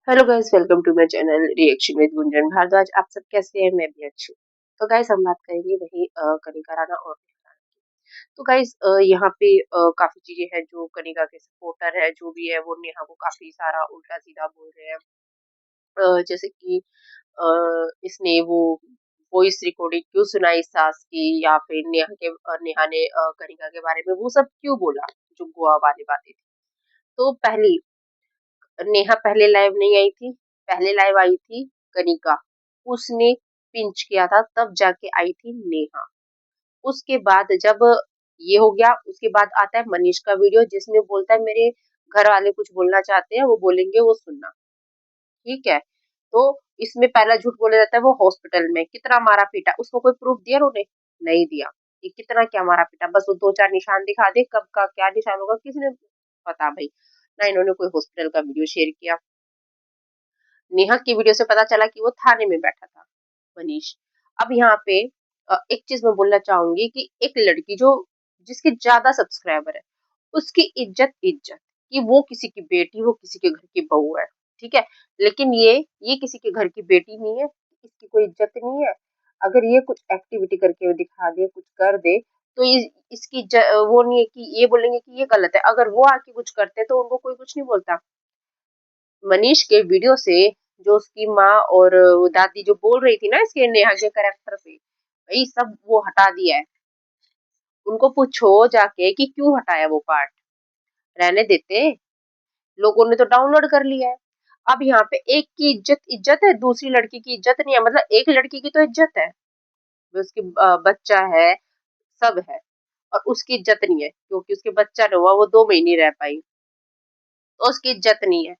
Hello guys, welcome to my channel reaction with Gunjan Bhardwaj. आप सब कैसे हैं? मैं भी अच्छी हूँ। तो गाइस, हम बात करेंगे वही कनिका राणा और नेहा राणा की। तो गाइस, यहाँ पे काफी चीजें हैं जो कनिका के सपोर्टर है जो भी है वो नेहा को काफी सारा उल्टा सीधा बोल रहे हैं। जैसे कि इसने वो वॉइस रिकॉर्डिंग क्यों सुनाई सास की, या फिर नेहा ने कनिका के बारे में वो सब क्यों बोला, जो गोवा वाली बातें थी। तो पहली, नेहा पहले लाइव नहीं आई थी, पहले लाइव आई थी कनिका। उसने पिंच किया था तब जाके आई थी नेहा। उसके बाद जब ये हो गया, उसके बाद आता है मनीष का वीडियो जिसमें बोलता है मेरे घर वाले कुछ बोलना चाहते हैं, वो बोलेंगे वो सुनना। ठीक है। तो इसमें पहला झूठ बोला जाता है वो हॉस्पिटल में कितना मारा पीटा, उसको कोई प्रूफ दिया उन्होंने? नहीं दिया। ये कितना क्या मारा पीटा, बस वो दो चार निशान दिखा दे, कब का क्या निशान होगा किसने पता भाई। ना इन्होंने कोई हॉस्पिटल का वीडियो शेयर किया। नेहा की वीडियो से पता चला कि वो थाने में बैठा था मनीष। अब यहाँ पे एक चीज मैं बोलना चाहूंगी कि एक लड़की जो जिसके ज्यादा सब्सक्राइबर है, उसकी इज्जत इज्जत कि वो किसी की बेटी, वो किसी के घर की बहू है। ठीक है। लेकिन ये किसी के घर की बेटी नहीं है, इसकी कोई इज्जत नहीं है। अगर ये कुछ एक्टिविटी करके वो दिखा दे, कुछ कर दे, तो इसकी वो नहीं है कि ये बोलेंगे कि ये गलत है। अगर वो आके कुछ करते तो उनको कोई कुछ नहीं बोलता। मनीष के वीडियो से जो उसकी माँ और वो दादी जो बोल रही थी ना इसके नेहा के कैरेक्टर पे, भाई सब वो हटा दिया है। उनको पूछो जाके कि क्यों हटाया वो पार्ट। रहने देते, लोगों ने तो डाउनलोड कर लिया है। अब यहाँ पे एक की इज्जत इज्जत है, दूसरी लड़की की इज्जत नहीं है। मतलब एक लड़की की तो इज्जत है, उसकी बच्चा है, सब है, और उसकी इज्जत नहीं है क्योंकि उसके बच्चा न हुआ, वो 2 महीने रह पाई, तो उसकी इज्जत नहीं है।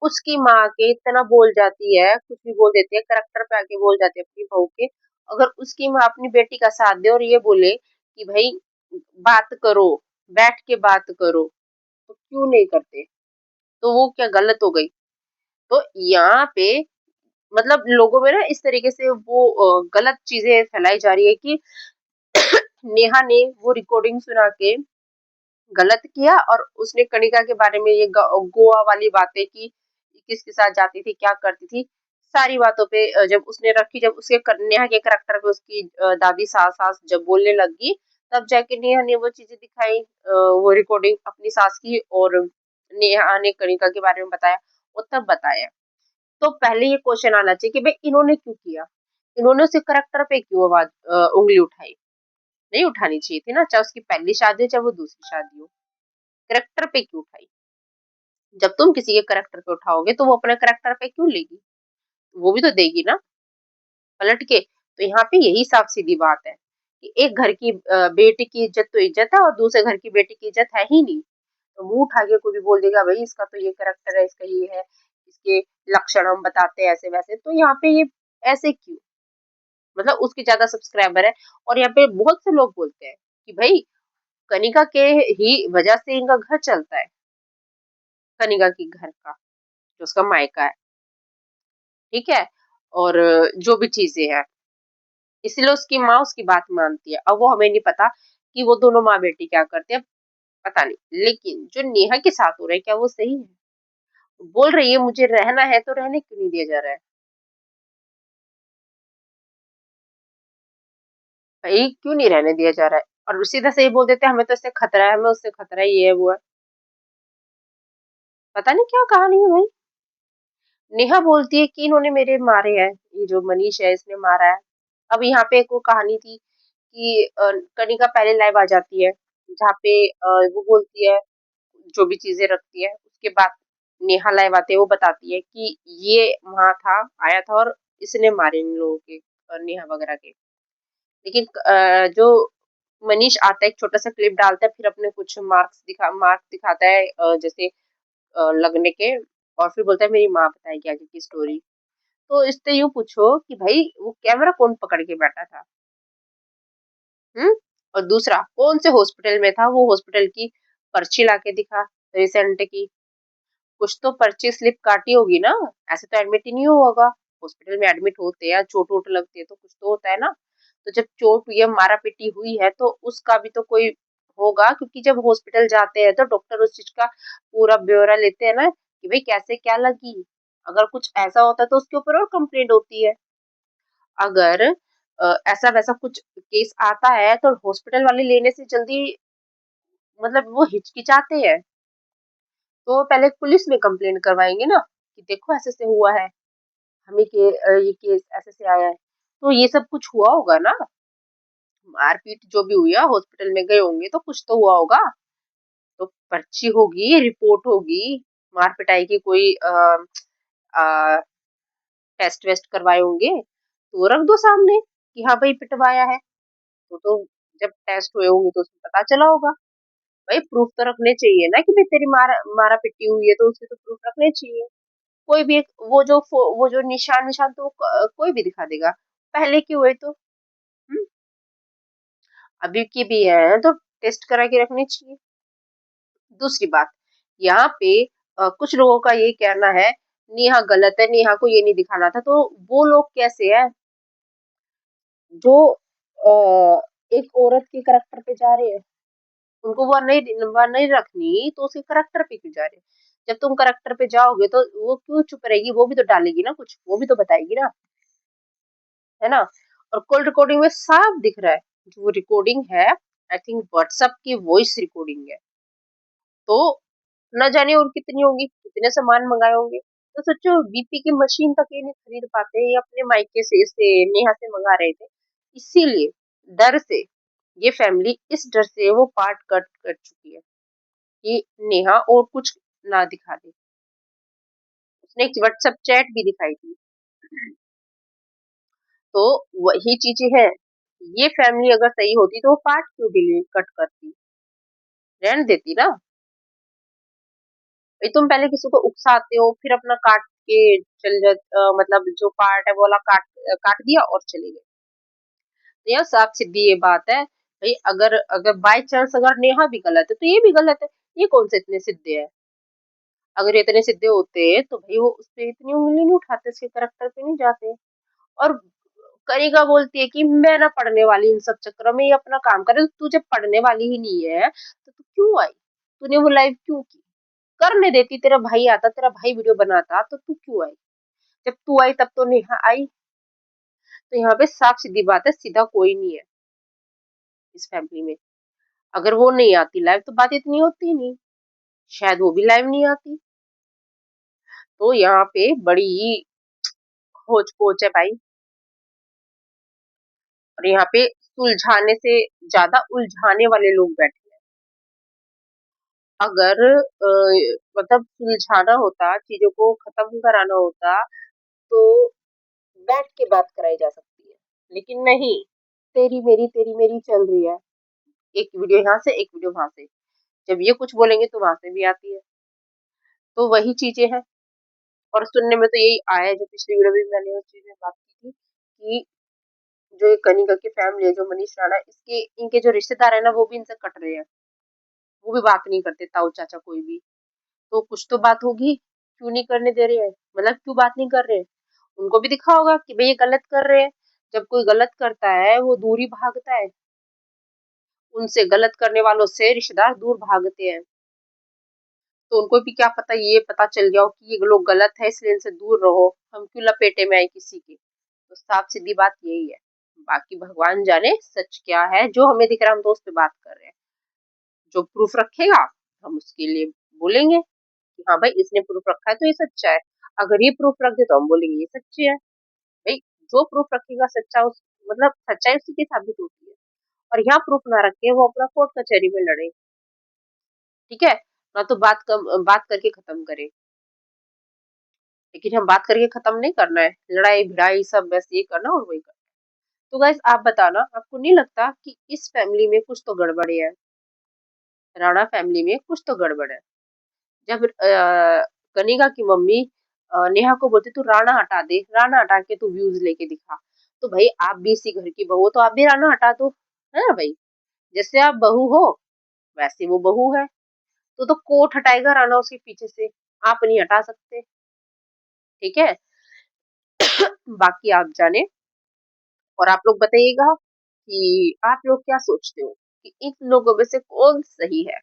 उसकी माँ के इतना बोल जाती है, कुछ भी बोल देती है, करैक्टर पे आके बोल जाती है अपनी बहू के। अगर उसकी माँ अपनी बेटी का साथ दे और ये बोले कि भाई बात करो, बैठ के बात करो, तो क्यों नहीं करते? तो वो क्या गलत हो गई? तो यहाँ पे मतलब लोगों में ना इस तरीके से वो गलत चीजें फैलाई जा रही है कि नेहा ने वो रिकॉर्डिंग सुना के गलत किया, और उसने कनिका के बारे में ये गोवा वाली बातें की, किसके साथ जाती थी, क्या करती थी, सारी बातों पे जब उसने रखी, जब उसके नेहा के करैक्टर पे उसकी दादी सास सास जब बोलने लगी, तब जाके नेहा ने वो चीजें दिखाई, वो रिकॉर्डिंग अपनी सास की, और नेहा ने कनिका के बारे में बताया, वो तब बताया। तो पहले ये क्वेश्चन आना चाहिए कि भाई इन्होंने क्यों किया, इन्होंने उसके करैक्टर पे क्यों आवाज उंगली उठाई? नहीं उठानी चाहिए थी ना, चाहे उसकी पहली शादी हो चाहे वो दूसरी शादी हो। करैक्टर पे क्यों उठाई? जब तुम किसी के करैक्टर पे उठाओगे तो वो अपने करैक्टर पे क्यों लेगी? वो भी तो देगी ना पलट के। तो यहाँ पे यही साफ सीधी बात है कि एक घर की बेटी की इज्जत तो इज्जत है, और दूसरे घर की बेटी की इज्जत है ही नहीं। तो मुंह उठा के कोई भी बोल देगा भाई इसका तो ये करैक्टर है, इसका ये है, इसके लक्षण हम बताते हैं ऐसे वैसे, तो यहाँ पे ये ऐसे क्यों? मतलब उसके ज्यादा सब्सक्राइबर है, और यहाँ पे बहुत से लोग बोलते हैं कि भाई कनिका के ही वजह से इनका घर चलता है, कनिका की घर का जो उसका मायका है। ठीक है। और जो भी चीजें हैं, इसीलिए उसकी माँ उसकी बात मानती है। अब वो हमें नहीं पता कि वो दोनों माँ बेटी क्या करते हैं, पता नहीं। लेकिन जो नेहा के साथ हो रहा है क्या वो सही है? बोल रही है मुझे रहना है, तो रहने क्यों नहीं दिया जा रहा है? भाई क्यों नहीं रहने दिया जा रहा है? और सीधा से ही बोल देते हैं हमें तो इससे खतरा है, हमें उससे खतरा है, ये है वो है। पता नहीं क्या कहानी है भाई। नेहा बोलती है कि इन्होंने मेरे मारे हैं, ये जो मनीष है इसने मारा है। अब यहाँ पे एक वो कहानी थी कि कनिका पहले लाइव आ जाती है, जहाँ पे वो बोलती है जो भी चीजें रखती है, उसके बाद नेहा लाइव आते है, वो बताती है कि ये वहां था, आया था, और इसने मारे इन लोगों के, नेहा वगैरह के। लेकिन जो मनीष आता है एक छोटा सा क्लिप डालता है, फिर अपने कुछ मार्क्स दिखाता है, जैसे लगने के, और फिर बोलता है मेरी माँ बताएगी आगे की स्टोरी। तो इससे यूँ पूछो कि भाई वो कैमरा कौन पकड़ के बैठा था? हुँ? और दूसरा कौन से हॉस्पिटल में था? वो हॉस्पिटल की पर्ची लाके दिखा रिसेंट की। कुछ तो पर्ची स्लिप काटी होगी ना, ऐसे तो एडमिट ही नहीं हुआ होगा। हॉस्पिटल में एडमिट होते हैं, चोट-वोट लगती है तो कुछ तो होता है ना। तो जब चोट हुई है, मारा-पीटी हुई है, तो उसका भी तो कोई होगा, क्योंकि जब हॉस्पिटल जाते हैं तो डॉक्टर उस चीज़ का पूरा ब्यौरा लेते हैं ना कि भई कैसे क्या लगी? अगर कुछ ऐसा होता है तो उसके ऊपर और कंप्लेंट होती है। अगर ऐसा वैसा कुछ केस आता है तो हॉस्पिटल वाले लेने से जल्दी मतलब वो हिचकिचाते हैं, तो वो पहले पुलिस में कंप्लेंट करवाएंगे ना कि देखो ऐसे से हुआ है, हमें ये केस ऐसे से आया है। तो ये सब कुछ हुआ होगा ना, मारपीट जो भी हुई है, हॉस्पिटल में गए होंगे तो कुछ तो हुआ होगा। तो पर्ची होगी, रिपोर्ट होगी, मार पिटाई की कोई आ, टेस्ट वेस्ट करवाए होंगे तो रख दो सामने कि हाँ भाई पिटवाया है। तो जब टेस्ट हुए होंगे तो उसमें पता चला होगा। भाई प्रूफ तो रखने चाहिए ना कि भाई तेरी मारा पिटी हुई है, तो उसके तो प्रूफ रखने चाहिए। कोई भी एक वो जो निशान निशान तो कोई भी दिखा देगा, पहले की हुए तो। अभी की भी है तो टेस्ट करा के रखनी चाहिए। दूसरी बात, यहाँ पे कुछ लोगों का ये कहना है नेहा गलत है, नेहा को ये नहीं दिखाना था। तो वो लोग कैसे हैं जो एक औरत के करेक्टर पे जा रहे हैं, उनको वो नहीं रखनी तो उसके करेक्टर पे क्यों जा रहे हैं? जब तुम करेक्टर पे जाओगे तो वो क्यों चुप रहेगी, वो भी तो डालेगी ना कुछ, वो भी तो बताएगी ना, है ना। और कॉल रिकॉर्डिंग में साफ दिख रहा है, जो वो रिकॉर्डिंग है आई थिंक व्हाट्सएप की वॉइस रिकॉर्डिंग है। तो न जाने और कितनी होंगी, कितने सामान मंगाए होंगे। तो सोचो बीपी की मशीन तक ये नहीं खरीद पाते, ये अपने मायके से नेहा से मंगा रहे थे। इसीलिए डर से ये फैमिली, इस डर से वो पार्ट कट कर चुकी है कि नेहा और कुछ ना दिखा दे। उसने एक व्हाट्सएप चैट भी दिखाई थी। तो वही चीजें हैं। ये फैमिली अगर सही होती तो वो पार्ट क्यों डिलीट कट करती, रहने देती ना। भाई तुम पहले किसी को उकसाते हो फिर अपना काट के चल जा, मतलब जो पार्ट है वो वाला काट दिया और चले गए। तो यह साफ सीधी ये बात है भाई, अगर अगर बाय चांस अगर नेहा भी गलत है तो ये भी गलत है। ये कौन से इतने सीधे हैं? अगर ये इतने सीधे होते तो भाई वो उस पे इतनी उंगली नहीं उठाते, उसके करेक्टर पे नहीं जाते। और कनिका बोलती है कि मैं ना पढ़ने वाली इन सब चक्करों में, ये अपना काम करे। तो तू जब पढ़ने वाली ही नहीं है तो तू क्यों आई, तूने वो लाइव क्यों की? करने देती, तेरा भाई आता, तेरा भाई वीडियो बनाता, तो तू क्यों आई? जब तू आई तब तो नेहा आई। तो यहाँ पे साफ सीधी बात है, सीधा कोई नहीं है इस फैमिली में। अगर वो नहीं आती लाइव तो बात इतनी होती नहीं, शायद वो भी लाइव नहीं आती। तो यहाँ पे बड़ी खोज पोच है भाई। और यहाँ पे सुलझाने से ज्यादा उलझाने वाले लोग बैठे हैं। अगर मतलब सुलझाना होता, चीजों को खत्म कराना होता तो बैठ के बात कराई जा सकती है, लेकिन नहीं, तेरी मेरी चल रही है। एक वीडियो यहाँ से, एक वीडियो वहां से। जब ये कुछ बोलेंगे तो वहां से भी आती है। तो वही चीजें हैं। और सुनने में तो यही आया है, जो पिछली वीडियो में मैंने उस चीज में बात की थी कि जो ये कनिका की फैमिली है, जो मनीष राणा, इसके इनके जो रिश्तेदार है ना वो भी इनसे कट रहे हैं। वो भी बात नहीं करते, ताऊ चाचा कोई भी। तो कुछ तो बात होगी, क्यों नहीं करने दे रहे हैं, मतलब क्यों बात नहीं कर रहे हैं? उनको भी दिखा होगा कि भाई ये गलत कर रहे हैं। जब कोई गलत करता है वो दूर ही भागता है, उनसे गलत करने वालों से रिश्तेदार दूर भागते हैं। तो उनको भी क्या पता, ये पता चल गया हो कि ये लोग गलत है इसलिए इनसे दूर रहो, हम क्यों लपेटे में आए किसी के। तो साफ सीधी बात यही है। बाकी भगवान जाने सच क्या है, जो हमें दिख रहा है हम तो उस पर बात कर रहे हैं। जो प्रूफ रखेगा हम उसके लिए बोलेंगे कि हाँ भाई इसने प्रूफ रखा है तो ये सच्चा है। अगर ये प्रूफ रख दे तो हम बोलेंगे ये सच्ची है। भाई जो प्रूफ रखेगा सच्चा, उस मतलब सच्चाई उसी की साबित होती है। और यहाँ प्रूफ ना रखे वो अपना कोर्ट कचहरी में लड़े, ठीक है, ना तो बात करके खत्म करे। लेकिन हम बात करके खत्म नहीं करना है, लड़ाई भिड़ाई सब बस ये करना और वही करना। तो गाइस आप बताना, आपको नहीं लगता कि इस फैमिली में कुछ तो गड़बड़ है? राणा फैमिली में कुछ तो गड़बड़ है। जब कनिका की मम्मी नेहा को बोलती तू राणा हटा दे, राणा हटा के तू व्यूज लेके दिखा, तो भाई आप भी इसी घर की बहू हो तो आप भी राणा हटा दो, है ना भाई। जैसे आप बहू हो वैसे वो बहू है। तो कोर्ट हटाएगा राणा उसके पीछे से, आप नहीं हटा सकते, ठीक है। बाकी आप जाने। और आप लोग बताइएगा कि आप लोग क्या सोचते हो कि इन लोगों में से कौन सही है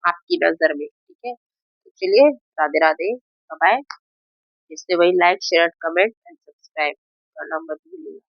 आपकी नजर में, ठीक है। तो चलिए, राधे राधे, बाय। इसलिए वही like share comment and subscribe करना मत भूलिएगा।